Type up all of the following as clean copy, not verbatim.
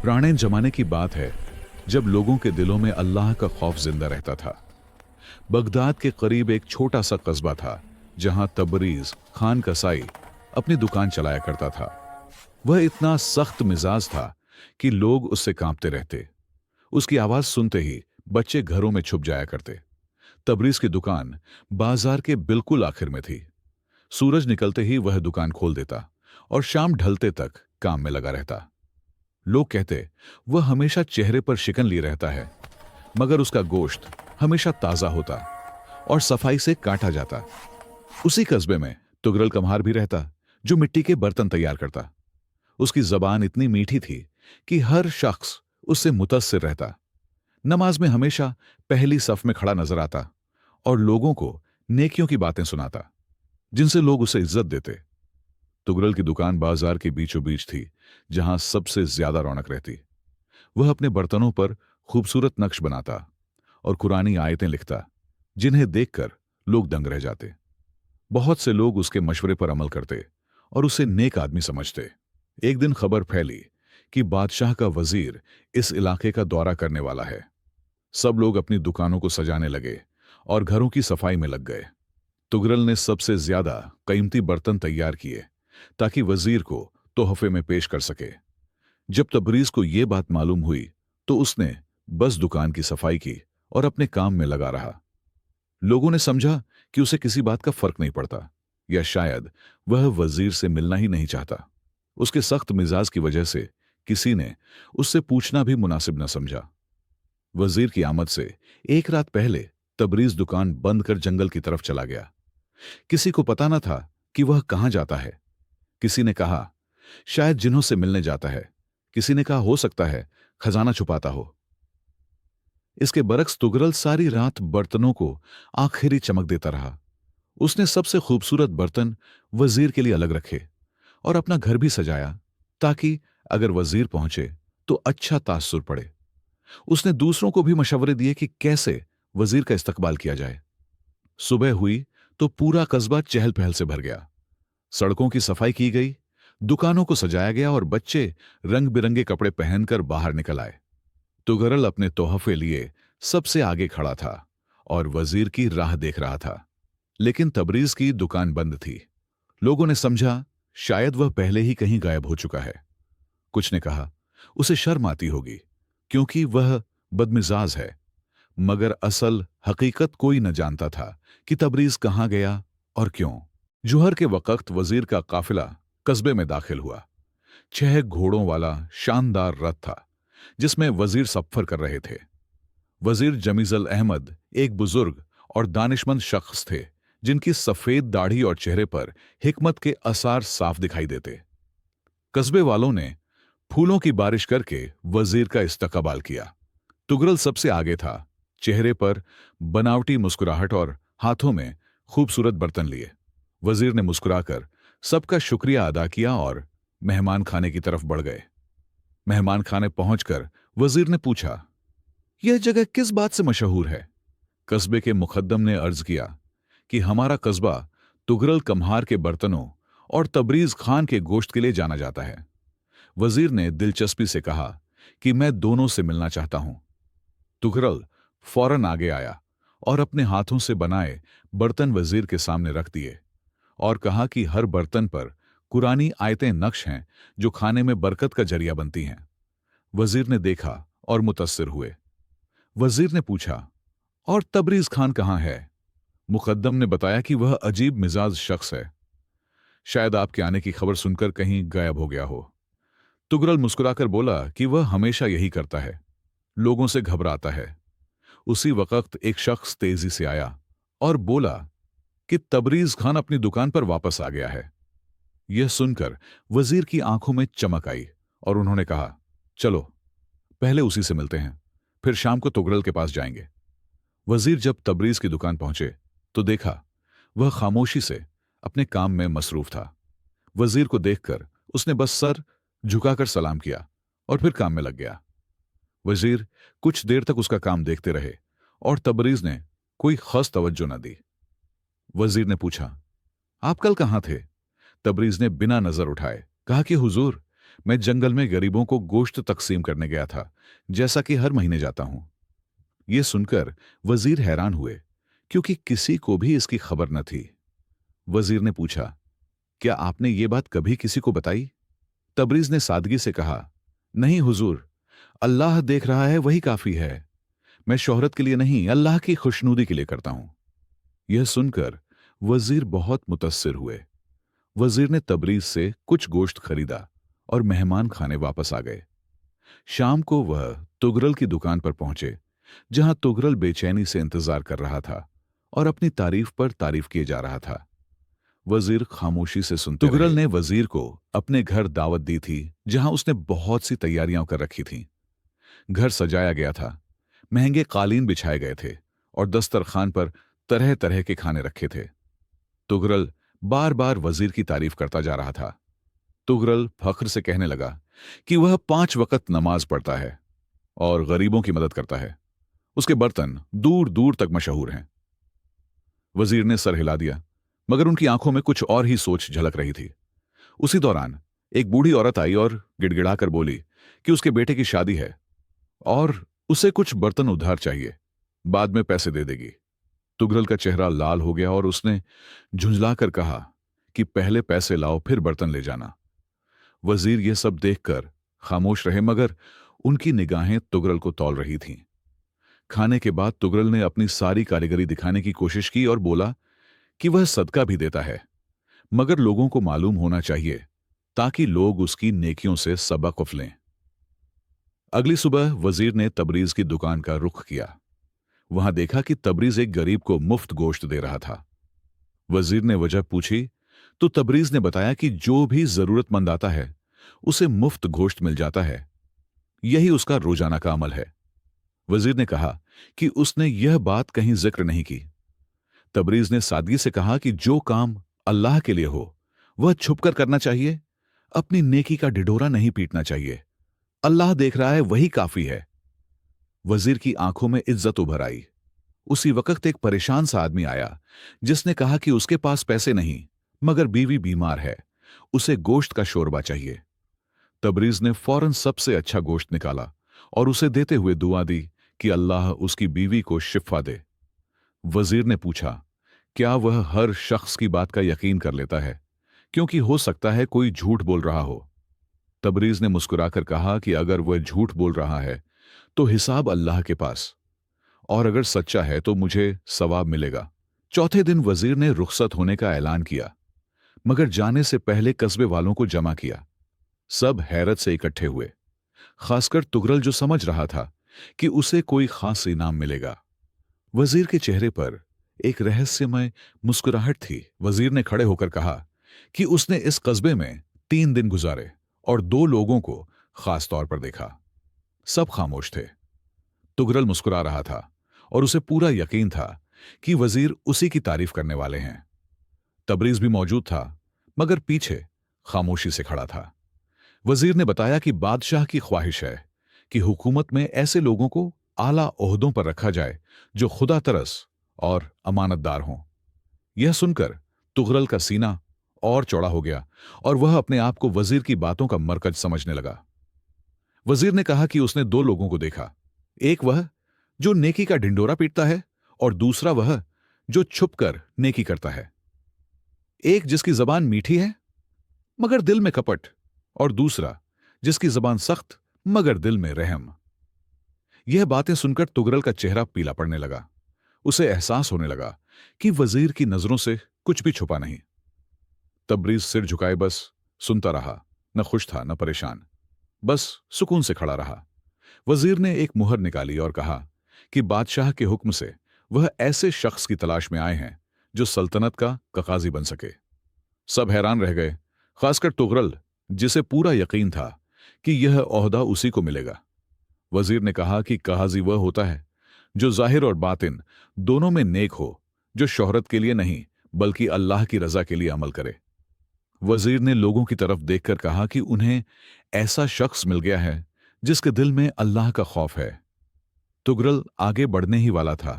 पुराने जमाने की बात है जब लोगों के दिलों में अल्लाह का खौफ जिंदा रहता था। बगदाद के करीब एक छोटा सा कस्बा था जहां तबरीज खान कसाई अपनी दुकान चलाया करता था। वह इतना सख्त मिजाज था कि लोग उससे कांपते रहते। उसकी आवाज सुनते ही बच्चे घरों में छुप जाया करते। तबरीज की दुकान बाजार के बिल्कुल आखिर में थी। सूरज निकलते ही वह दुकान खोल देता और शाम ढलते तक काम में लगा रहता। लोग कहते वह हमेशा चेहरे पर शिकन लिए रहता है, मगर उसका गोश्त हमेशा ताजा होता और सफाई से काटा जाता। उसी कस्बे में तुगरल कम्हार भी रहता, जो मिट्टी के बर्तन तैयार करता। उसकी जबान इतनी मीठी थी कि हर शख्स उससे मुतस्सिर रहता। नमाज में हमेशा पहली सफ में खड़ा नजर आता और लोगों को नेकियों की बातें सुनाता, जिनसे लोग उसे इज्जत देते। तुगरल की दुकान बाजार के बीचों बीच थी, जहां सबसे ज्यादा रौनक रहती। वह अपने बर्तनों पर खूबसूरत नक्श बनाता और कुरानी आयतें लिखता, जिन्हें देखकर लोग दंग रह जाते। बहुत से लोग उसके मशवरे पर अमल करते और उसे नेक आदमी समझते। एक दिन खबर फैली कि बादशाह का वजीर इस इलाके का दौरा करने वाला है। सब लोग अपनी दुकानों को सजाने लगे और घरों की सफाई में लग गए। तुगरल ने सबसे ज्यादा कीमती बर्तन तैयार किए ताकि वजीर को तोहफे में पेश कर सके। जब तबरीज को यह बात मालूम हुई तो उसने बस दुकान की सफाई की और अपने काम में लगा रहा। लोगों ने समझा कि उसे किसी बात का फर्क नहीं पड़ता, या शायद वह वजीर से मिलना ही नहीं चाहता। उसके सख्त मिजाज की वजह से किसी ने उससे पूछना भी मुनासिब न समझा। वजीर की आमद से एक रात पहले तबरीज दुकान बंद कर जंगल की तरफ चला गया। किसी को पता न था कि वह कहां जाता है। किसी ने कहा शायद जिन्हों से मिलने जाता है, किसी ने कहा हो सकता है खजाना छुपाता हो। इसके बरक्स तुगरल सारी रात बर्तनों को आखिरी चमक देता रहा। उसने सबसे खूबसूरत बर्तन वजीर के लिए अलग रखे और अपना घर भी सजाया, ताकि अगर वजीर पहुंचे तो अच्छा तासुर पड़े। उसने दूसरों को भी मशवरे दिए कि कैसे वजीर का इस्तकबाल किया जाए। सुबह हुई तो पूरा कस्बा चहल पहल से भर गया। सड़कों की सफाई की गई, दुकानों को सजाया गया और बच्चे रंग बिरंगे कपड़े पहनकर बाहर निकल आए। तुगरल अपने तोहफे लिए सबसे आगे खड़ा था और वजीर की राह देख रहा था। लेकिन तबरीज की दुकान बंद थी। लोगों ने समझा शायद वह पहले ही कहीं गायब हो चुका है। कुछ ने कहा उसे शर्म आती होगी क्योंकि वह बदमिजाज है, मगर असल हकीकत कोई न जानता था कि तबरीज कहां गया और क्यों। जुहर के वक्त वजीर का काफिला कस्बे में दाखिल हुआ। 6 घोड़ों वाला शानदार रथ था जिसमें वजीर सफर कर रहे थे। वजीर जमीजल अहमद एक बुजुर्ग और दानिशमंद शख्स थे, जिनकी सफेद दाढ़ी और चेहरे पर हिकमत के आसार साफ दिखाई देते। कस्बे वालों ने फूलों की बारिश करके वजीर का इस्तकबाल किया। तुगरल सबसे आगे था, चेहरे पर बनावटी मुस्कुराहट और हाथों में खूबसूरत बर्तन लिए। वजीर ने मुस्कुराकर सबका शुक्रिया अदा किया और मेहमान खाने की तरफ बढ़ गए। मेहमान खाने पहुंचकर वजीर ने पूछा, यह जगह किस बात से मशहूर है? कस्बे के मुकद्दम ने अर्ज किया कि हमारा कस्बा तुगरल कम्हार के बर्तनों और तबरीज खान के गोश्त के लिए जाना जाता है। वजीर ने दिलचस्पी से कहा कि मैं दोनों से मिलना चाहता हूं। तुगरल फौरन आगे आया और अपने हाथों से बनाए बर्तन वजीर के सामने रख दिए और कहा कि हर बर्तन पर कुरानी आयतें नक्श हैं जो खाने में बरकत का जरिया बनती हैं। वजीर ने देखा और मुतस्सिर हुए। वजीर ने पूछा, और तबरीज खान कहां है? मुकद्दम ने बताया कि वह अजीब मिजाज शख्स है, शायद आपके आने की खबर सुनकर कहीं गायब हो गया हो। तुगरल मुस्कुराकर बोला कि वह हमेशा यही करता है, लोगों से घबराता है। उसी वक्त एक शख्स तेजी से आया और बोला कि तबरीज खान अपनी दुकान पर वापस आ गया है। यह सुनकर वजीर की आंखों में चमक आई और उन्होंने कहा, चलो पहले उसी से मिलते हैं, फिर शाम को तुगरल के पास जाएंगे। वजीर जब तबरीज की दुकान पहुंचे तो देखा वह खामोशी से अपने काम में मसरूफ था। वजीर को देखकर उसने बस सर झुकाकर सलाम किया और फिर काम में लग गया। वजीर कुछ देर तक उसका काम देखते रहे और तबरीज ने कोई खास तवज्जो न दी। वजीर ने पूछा, आप कल कहां थे? तबरीज ने बिना नजर उठाए कहा कि हुजूर, मैं जंगल में गरीबों को गोश्त तकसीम करने गया था, जैसा कि हर महीने जाता हूं। यह सुनकर वजीर हैरान हुए, क्योंकि किसी को भी इसकी खबर न थी। वजीर ने पूछा, क्या आपने ये बात कभी किसी को बताई? तबरीज ने सादगी से कहा, नहीं हुजूर, अल्लाह देख रहा है, वही काफी है। मैं शोहरत के लिए नहीं, अल्लाह की खुशनूदी के लिए करता हूं। यह सुनकर वजीर बहुत मुतस्सिर हुए। वजीर ने तबरीज से कुछ गोश्त खरीदा और मेहमान खाने वापस आ गए। शाम को वह तुगरल की दुकान पर पहुंचे, जहां तुगरल बेचैनी से इंतजार कर रहा था और अपनी तारीफ पर तारीफ किए जा रहा था। वजीर खामोशी से सुनते रहे। तुगरल ने वजीर को अपने घर दावत दी थी, जहां उसने बहुत सी तैयारियां कर रखी थीं। घर सजाया गया था, महंगे कालीन बिछाए गए थे और दस्तरखान पर तरह तरह के खाने रखे थे। तुगरल बार बार वजीर की तारीफ करता जा रहा था। तुगरल फख्र से कहने लगा कि वह 5 वक्त नमाज पढ़ता है और गरीबों की मदद करता है। उसके बर्तन दूर दूर तक मशहूर हैं। वजीर ने सर हिला दिया, मगर उनकी आंखों में कुछ और ही सोच झलक रही थी। उसी दौरान एक बूढ़ी औरत आई और गिड़गिड़ाकर बोली कि उसके बेटे की शादी है और उसे कुछ बर्तन उधार चाहिए, बाद में पैसे दे देगी। तुगरल का चेहरा लाल हो गया और उसने झुंझलाकर कहा कि पहले पैसे लाओ, फिर बर्तन ले जाना। वजीर यह सब देखकर खामोश रहे, मगर उनकी निगाहें तुगरल को तौल रही थीं। खाने के बाद तुगरल ने अपनी सारी कारीगरी दिखाने की कोशिश की और बोला कि वह सदका भी देता है, मगर लोगों को मालूम होना चाहिए ताकि लोग उसकी नेकियों से सबक लें। अगली सुबह वजीर ने तबरीज की दुकान का रुख किया। वहां देखा कि तबरीज एक गरीब को मुफ्त गोश्त दे रहा था। वजीर ने वजह पूछी तो तबरीज ने बताया कि जो भी जरूरतमंद आता है उसे मुफ्त गोश्त मिल जाता है। यही उसका रोजाना का अमल है। वजीर ने कहा कि उसने यह बात कहीं जिक्र नहीं की। तबरीज ने सादगी से कहा कि जो काम अल्लाह के लिए हो वह छुपकर करना चाहिए, अपनी नेकी का ढिढोरा नहीं पीटना चाहिए। अल्लाह देख रहा है, वही काफी है। वजीर की आंखों में इज्जत उभर आई। उसी वक्त एक परेशान सा आदमी आया, जिसने कहा कि उसके पास पैसे नहीं, मगर बीवी बीमार है, उसे गोश्त का शोरबा चाहिए। तबरीज ने फौरन सबसे अच्छा गोश्त निकाला और उसे देते हुए दुआ दी कि अल्लाह उसकी बीवी को शिफा दे। वजीर ने पूछा, क्या वह हर शख्स की बात का यकीन कर लेता है, क्योंकि हो सकता है कोई झूठ बोल रहा हो। तबरीज ने मुस्कुराकर कहा कि अगर वह झूठ बोल रहा है तो हिसाब अल्लाह के पास, और अगर सच्चा है तो मुझे सवाब मिलेगा। चौथे दिन वजीर ने रुखसत होने का ऐलान किया, मगर जाने से पहले कस्बे वालों को जमा किया। सब हैरत से इकट्ठे हुए, खासकर तुगरल, जो समझ रहा था कि उसे कोई खास इनाम मिलेगा। वजीर के चेहरे पर एक रहस्यमय मुस्कुराहट थी। वजीर ने खड़े होकर कहा कि उसने इस कस्बे में 3 दिन गुजारे और 2 लोगों को खास तौर पर देखा। सब खामोश थे। तुगरल मुस्कुरा रहा था और उसे पूरा यकीन था कि वजीर उसी की तारीफ करने वाले हैं। तबरीज भी मौजूद था, मगर पीछे खामोशी से खड़ा था। वजीर ने बताया कि बादशाह की ख्वाहिश है कि हुकूमत में ऐसे लोगों को आला ओहदों पर रखा जाए जो खुदा तरस और अमानतदार हों। यह सुनकर तुगरल का सीना और चौड़ा हो गया और वह अपने आप को वजीर की बातों का मरकज समझने लगा। वजीर ने कहा कि उसने 2 लोगों को देखा, एक वह जो नेकी का ढिंडोरा पीटता है और दूसरा वह जो छुपकर नेकी करता है। एक जिसकी जबान मीठी है मगर दिल में कपट, और दूसरा जिसकी जबान सख्त मगर दिल में रहम। यह बातें सुनकर तुगरल का चेहरा पीला पड़ने लगा। उसे एहसास होने लगा कि वजीर की नजरों से कुछ भी छुपा नहीं। तबरीज सिर झुकाए बस सुनता रहा, न खुश था न परेशान, बस सुकून से खड़ा रहा। वजीर ने एक मुहर निकाली और कहा कि बादशाह के हुक्म से वह ऐसे शख्स की तलाश में आए हैं जो सल्तनत का काजी बन सके। सब हैरान रह गए, खासकर तुगरल, जिसे पूरा यकीन था कि यह ओहदा उसी को मिलेगा। वजीर ने कहा कि काजी वह होता है जो जाहिर और बातिन दोनों में नेक हो, जो शोहरत के लिए नहीं बल्कि अल्लाह की रजा के लिए अमल करे। वजीर ने लोगों की तरफ देखकर कहा कि उन्हें ऐसा शख्स मिल गया है जिसके दिल में अल्लाह का खौफ है। तुगरल आगे बढ़ने ही वाला था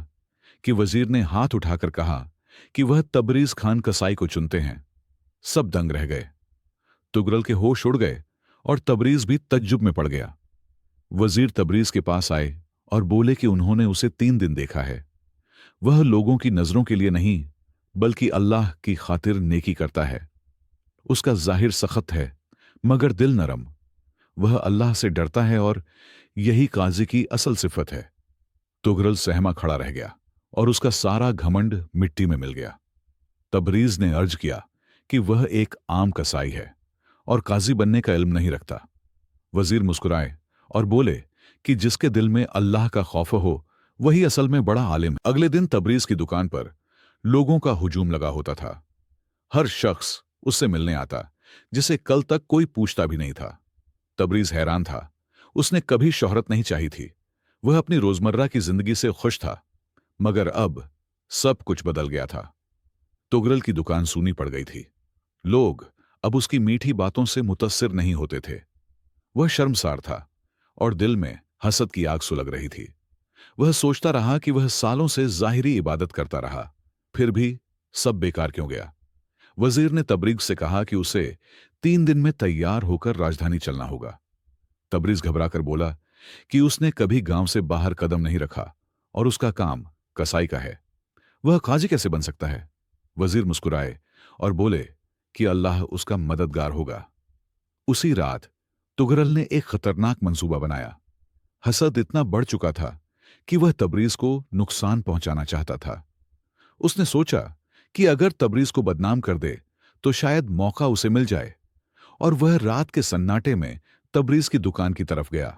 कि वजीर ने हाथ उठाकर कहा कि वह तबरीज खान कसाई को चुनते हैं। सब दंग रह गए। तुगरल के होश उड़ गए और तबरीज भी तज्जुब में पड़ गया। वजीर तबरीज के पास आए और बोले कि उन्होंने उसे 3 दिन देखा है। वह लोगों की नजरों के लिए नहीं बल्कि अल्लाह की खातिर नेकी करता है। उसका जाहिर सख्त है मगर दिल नरम। वह अल्लाह से डरता है और यही काजी की असल सिफत है। तुगरल सहमा खड़ा रह गया और उसका सारा घमंड मिट्टी में मिल गया। तबरीज ने अर्ज किया कि वह एक आम कसाई है और काजी बनने का इल्म नहीं रखता। वजीर मुस्कुराए और बोले कि जिसके दिल में अल्लाह का खौफ हो वही असल में बड़ा आलिम है। अगले दिन तबरीज की दुकान पर लोगों का हुजूम लगा होता था। हर शख्स उससे मिलने आता जिसे कल तक कोई पूछता भी नहीं था। तबरीज हैरान था। उसने कभी शोहरत नहीं चाही थी। वह अपनी रोजमर्रा की जिंदगी से खुश था। मगर अब सब कुछ बदल गया था। तुगरल की दुकान सूनी पड़ गई थी। लोग अब उसकी मीठी बातों से मुतस्सिर नहीं होते थे। वह शर्मसार था और दिल में हसद की आग सुलग रही थी। वह सोचता रहा कि वह सालों से जाहिरी इबादत करता रहा, फिर भी सब बेकार क्यों गया। वजीर ने तबरीज से कहा कि उसे 3 दिन में तैयार होकर राजधानी चलना होगा। तबरीज घबराकर बोला कि उसने कभी गांव से बाहर कदम नहीं रखा और उसका काम कसाई का है। वह काजी कैसे बन सकता है? वजीर मुस्कुराए और बोले कि अल्लाह उसका मददगार होगा। उसी रात तुगरल ने एक खतरनाक मंसूबा बनाया। हसद इतना बढ़ चुका था कि वह तबरीज को नुकसान पहुंचाना चाहता था। उसने सोचा कि अगर तबरीज को बदनाम कर दे तो शायद मौका उसे मिल जाए, और वह रात के सन्नाटे में तबरीज की दुकान की तरफ गया।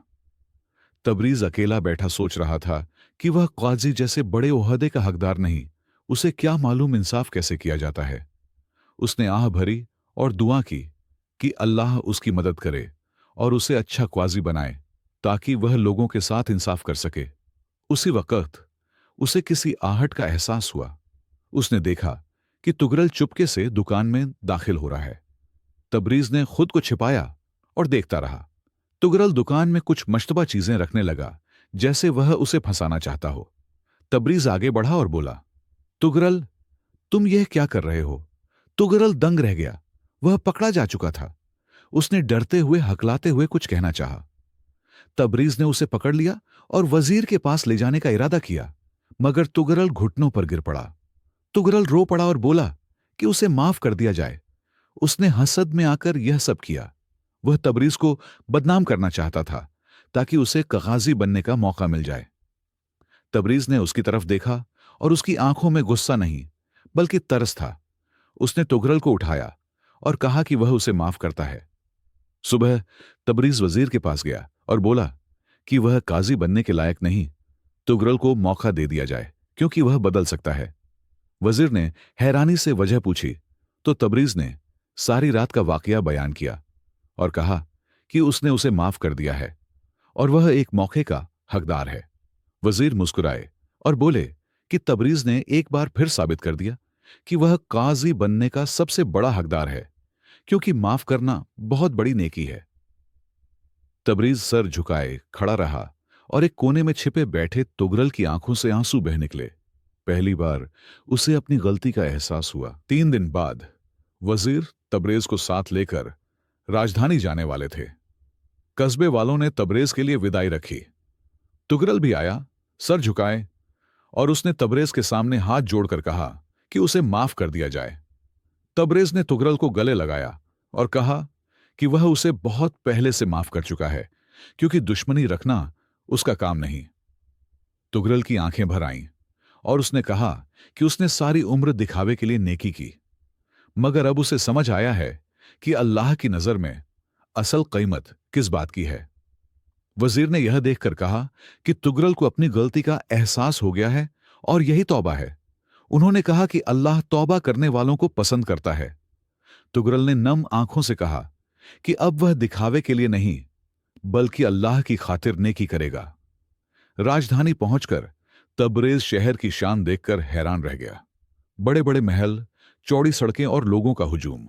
तबरीज अकेला बैठा सोच रहा था कि वह काजी जैसे बड़े ओहदे का हकदार नहीं, उसे क्या मालूम इंसाफ कैसे किया जाता है। उसने आह भरी और दुआ की कि अल्लाह उसकी मदद करे और उसे अच्छा क्वाजी बनाए ताकि वह लोगों के साथ इंसाफ कर सके। उसी वक्त उसे किसी आहट का एहसास हुआ। उसने देखा कि तुगरल चुपके से दुकान में दाखिल हो रहा है। तबरीज ने खुद को छिपाया और देखता रहा। तुगरल दुकान में कुछ मशतबा चीजें रखने लगा, जैसे वह उसे फंसाना चाहता हो। तबरीज आगे बढ़ा और बोला, तुगरल, तुम यह क्या कर रहे हो? तुगरल दंग रह गया। वह पकड़ा जा चुका था। उसने डरते हुए हकलाते हुए कुछ कहना चाहा। तबरीज ने उसे पकड़ लिया और वजीर के पास ले जाने का इरादा किया, मगर तुगरल घुटनों पर गिर पड़ा। तुगरल रो पड़ा और बोला कि उसे माफ कर दिया जाए। उसने हसद में आकर यह सब किया। वह तबरीज को बदनाम करना चाहता था ताकि उसे काजी बनने का मौका मिल जाए। तबरीज ने उसकी तरफ देखा और उसकी आंखों में गुस्सा नहीं बल्कि तरस था। उसने तुगरल को उठाया और कहा कि वह उसे माफ करता है। सुबह तबरीज वजीर के पास गया और बोला कि वह काजी बनने के लायक नहीं, तुगरल को मौका दे दिया जाए क्योंकि वह बदल सकता है। वजीर ने हैरानी से वजह पूछी तो तबरीज ने सारी रात का वाकया बयान किया और कहा कि उसने उसे माफ कर दिया है और वह एक मौके का हकदार है। वजीर मुस्कुराए और बोले कि तबरीज ने एक बार फिर साबित कर दिया कि वह काजी बनने का सबसे बड़ा हकदार है, क्योंकि माफ करना बहुत बड़ी नेकी है। तबरीज सर झुकाए खड़ा रहा और एक कोने में छिपे बैठे तुगरल की आंखों से आंसू बह निकले। पहली बार उसे अपनी गलती का एहसास हुआ। 3 दिन बाद वजीर तबरेज को साथ लेकर राजधानी जाने वाले थे। कस्बे वालों ने तबरेज के लिए विदाई रखी। तुगरल भी आया, सर झुकाए, और उसने तबरेज के सामने हाथ जोड़कर कहा कि उसे माफ कर दिया जाए। तबरेज ने तुगरल को गले लगाया और कहा कि वह उसे बहुत पहले से माफ कर चुका है, क्योंकि दुश्मनी रखना उसका काम नहीं। तुगरल की आंखें भर आईं और उसने कहा कि उसने सारी उम्र दिखावे के लिए नेकी की, मगर अब उसे समझ आया है कि अल्लाह की नजर में असल कीमत किस बात की है। वजीर ने यह देखकर कहा कि तुगरल को अपनी गलती का एहसास हो गया है और यही तौबा है। उन्होंने कहा कि अल्लाह तौबा करने वालों को पसंद करता है। तुगरल ने नम आंखों से कहा कि अब वह दिखावे के लिए नहीं बल्कि अल्लाह की खातिर नेकी करेगा। राजधानी पहुंचकर तबरेज शहर की शान देखकर हैरान रह गया। बड़े बड़े महल, चौड़ी सड़कें और लोगों का हुजूम।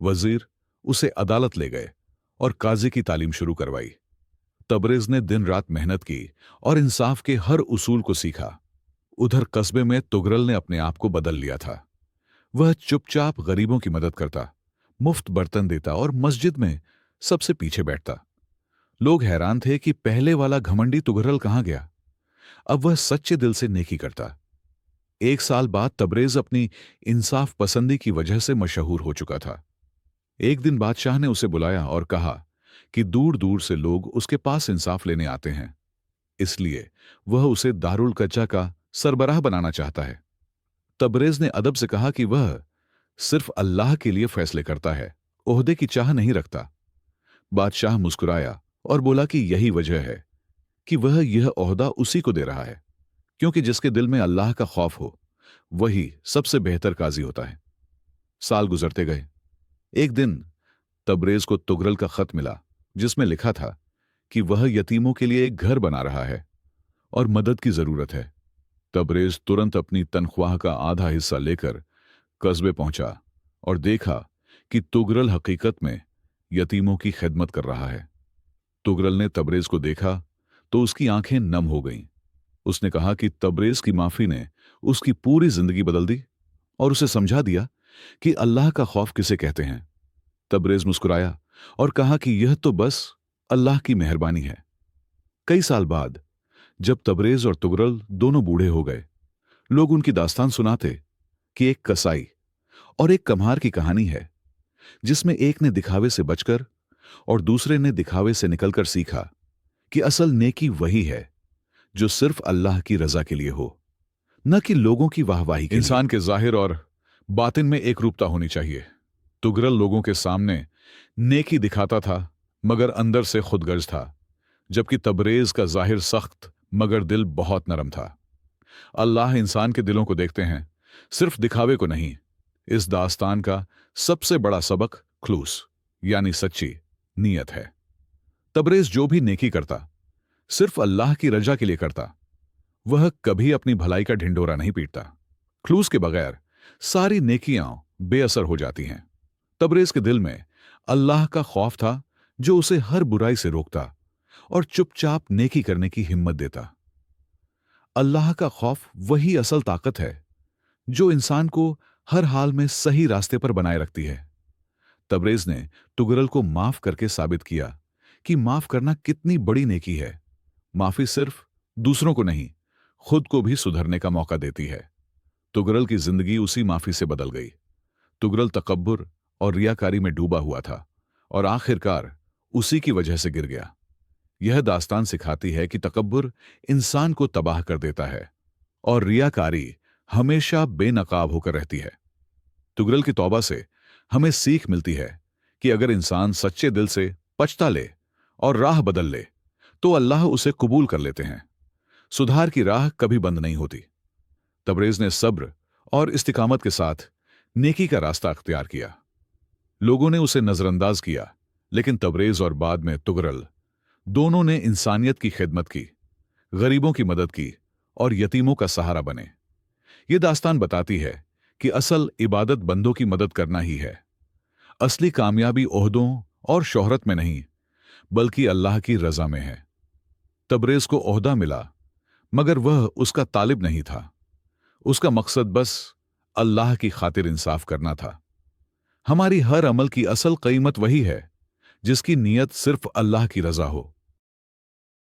वजीर उसे अदालत ले गए और काजी की तालीम शुरू करवाई। तबरेज ने दिन रात मेहनत की और इंसाफ के हर उसूल को सीखा। उधर कस्बे में तुगरल ने अपने आप को बदल लिया था। वह चुपचाप गरीबों की मदद करता, मुफ्त बर्तन देता और मस्जिद में सबसे पीछे बैठता। लोग हैरान थे कि पहले वाला घमंडी तुगरल कहां गया। अब वह सच्चे दिल से नेकी करता। 1 साल बाद तबरेज अपनी इंसाफ पसंदी की वजह से मशहूर हो चुका था। एक दिन बादशाह ने उसे बुलाया और कहा कि दूर दूर से लोग उसके पास इंसाफ लेने आते हैं, इसलिए वह उसे दारुल कच्चा का सरबराह बनाना चाहता है। तबरेज ने अदब से कहा कि वह सिर्फ अल्लाह के लिए फैसले करता है, ओहदे की चाह नहीं रखता। बादशाह मुस्कुराया और बोला कि यही वजह है कि वह यह ओहदा उसी को दे रहा है, क्योंकि जिसके दिल में अल्लाह का खौफ हो वही सबसे बेहतर काजी होता है। साल गुजरते गए। एक दिन तबरेज को तुगरल का खत मिला, जिसमें लिखा था कि वह यतीमों के लिए एक घर बना रहा है और मदद की जरूरत है। तबरेज तुरंत अपनी तनख्वाह का आधा हिस्सा लेकर कस्बे पहुंचा और देखा कि तुगरल हकीकत में यतीमों की खिदमत कर रहा है। तुगरल ने तबरेज को देखा तो उसकी आंखें नम हो गईं। उसने कहा कि तबरेज की माफी ने उसकी पूरी जिंदगी बदल दी और उसे समझा दिया कि अल्लाह का खौफ किसे कहते हैं। तबरेज मुस्कुराया और कहा कि यह तो बस अल्लाह की मेहरबानी है। कई साल बाद जब तबरेज और तुगरल दोनों बूढ़े हो गए, लोग उनकी दास्तान सुनाते कि एक कसाई और एक कम्हार की कहानी है, जिसमें एक ने दिखावे से बचकर और दूसरे ने दिखावे से निकलकर सीखा कि असल नेकी वही है जो सिर्फ अल्लाह की रजा के लिए हो, न कि लोगों की वाहवाही के लिए। इंसान के जाहिर और बातिन में एक रूपता होनी चाहिए। तुगरल लोगों के सामने नेकी दिखाता था मगर अंदर से खुदगर्ज था, जबकि तबरेज का जाहिर सख्त मगर दिल बहुत नरम था। अल्लाह इंसान के दिलों को देखते हैं, सिर्फ दिखावे को नहीं। इस दास्तान का सबसे बड़ा सबक खुलूस यानी सच्ची नीयत है। तबरेज जो भी नेकी करता सिर्फ अल्लाह की रजा के लिए करता। वह कभी अपनी भलाई का ढिंढोरा नहीं पीटता। खुलूस के बगैर सारी नेकियां बेअसर हो जाती हैं। तबरेज के दिल में अल्लाह का खौफ था, जो उसे हर बुराई से रोकता और चुपचाप नेकी करने की हिम्मत देता। अल्लाह का खौफ वही असल ताकत है जो इंसान को हर हाल में सही रास्ते पर बनाए रखती है। तबरेज ने तुगरल को माफ करके साबित किया कि माफ करना कितनी बड़ी नेकी है। माफी सिर्फ दूसरों को नहीं, खुद को भी सुधरने का मौका देती है। तुगरल की जिंदगी उसी माफी से बदल गई। तुगरल तकब्बुर और रियाकारी में डूबा हुआ था और आखिरकार उसी की वजह से गिर गया। यह दास्तान सिखाती है कि तकब्बुर इंसान को तबाह कर देता है और रियाकारी हमेशा बेनकाब होकर रहती है। तुगरल की तौबा से हमें सीख मिलती है कि अगर इंसान सच्चे दिल से पछता ले और राह बदल ले तो अल्लाह उसे कबूल कर लेते हैं। सुधार की राह कभी बंद नहीं होती। तबरेज ने सब्र और इस्तिकामत के साथ नेकी का रास्ता अख्तियार किया। लोगों ने उसे नजरअंदाज किया, लेकिन तबरेज और बाद में तुगरल दोनों ने इंसानियत की खिदमत की, गरीबों की मदद की और यतीमों का सहारा बने। यह दास्तान बताती है कि असल इबादत बंदों की मदद करना ही है। असली कामयाबी ओहदों और शोहरत में नहीं, बल्कि अल्लाह की रजा में है। तबरेज को ओहदा मिला, मगर वह उसका तालिब नहीं था। उसका मकसद बस अल्लाह की खातिर इंसाफ करना था। हमारी हर अमल की असल कीमत वही है जिसकी नीयत सिर्फ अल्लाह की रजा हो।